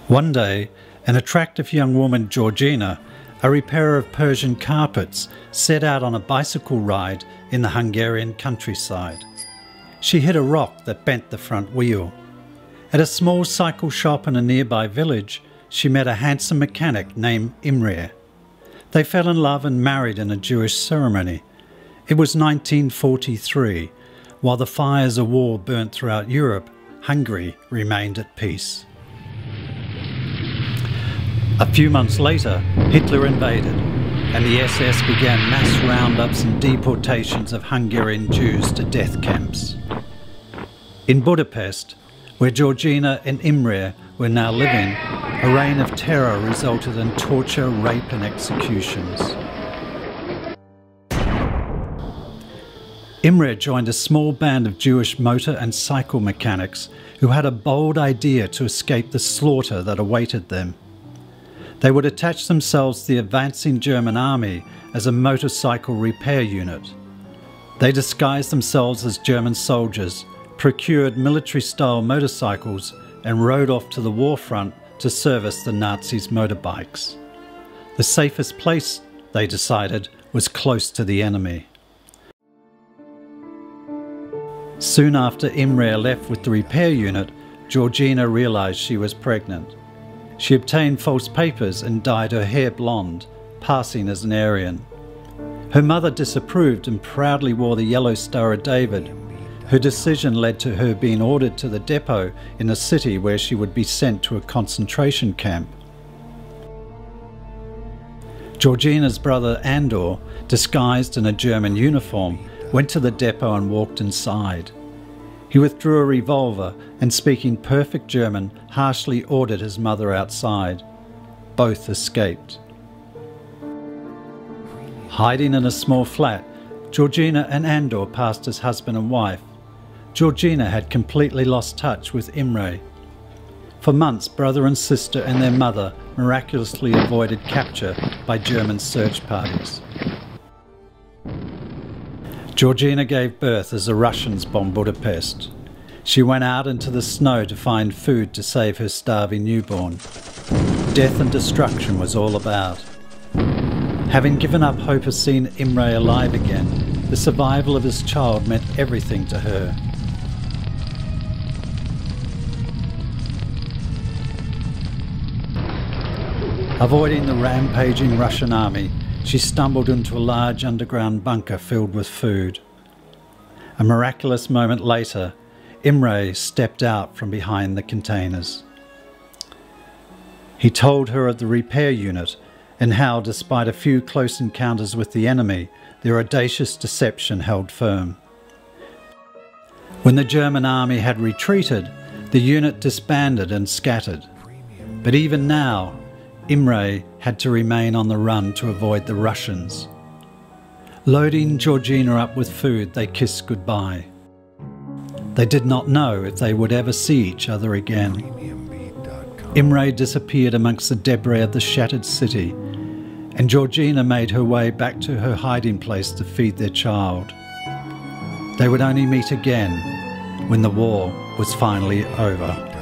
One day, an attractive young woman, Georgina, a repairer of Persian carpets, set out on a bicycle ride in the Hungarian countryside. She hit a rock that bent the front wheel. At a small cycle shop in a nearby village, she met a handsome mechanic named Imre. They fell in love and married in a Jewish ceremony. It was 1943. While the fires of war burnt throughout Europe, Hungary remained at peace. A few months later, Hitler invaded, and the SS began mass roundups and deportations of Hungarian Jews to death camps. In Budapest, where Georgina and Imre were now living, a reign of terror resulted in torture, rape and executions. Imre joined a small band of Jewish motor and cycle mechanics who had a bold idea to escape the slaughter that awaited them. They would attach themselves to the advancing German army as a motorcycle repair unit. They disguised themselves as German soldiers, procured military-style motorcycles and rode off to the war front to service the Nazis' motorbikes. The safest place, they decided, was close to the enemy. Soon after Imre left with the repair unit, Georgina realized she was pregnant. She obtained false papers and dyed her hair blonde, passing as an Aryan. Her mother disapproved and proudly wore the yellow Star of David. Her decision led to her being ordered to the depot in a city where she would be sent to a concentration camp. Georgina's brother Andor, disguised in a German uniform, went to the depot and walked inside. He withdrew a revolver and, speaking perfect German, harshly ordered his mother outside. Both escaped. Hiding in a small flat, Georgina and Andor passed as husband and wife. Georgina had completely lost touch with Imre. For months, brother and sister and their mother miraculously avoided capture by German search parties. Georgina gave birth as the Russians bombed Budapest. She went out into the snow to find food to save her starving newborn. Death and destruction was all about. Having given up hope of seeing Imre alive again, the survival of his child meant everything to her. Avoiding the rampaging Russian army, she stumbled into a large underground bunker filled with food. A miraculous moment later, Imre stepped out from behind the containers. He told her of the repair unit and how, despite a few close encounters with the enemy, their audacious deception held firm. When the German army had retreated, the unit disbanded and scattered. But even now, Imre had to remain on the run to avoid the Russians. Loading Georgina up with food, they kissed goodbye. They did not know if they would ever see each other again. Imre disappeared amongst the debris of the shattered city, and Georgina made her way back to her hiding place to feed their child. They would only meet again when the war was finally over.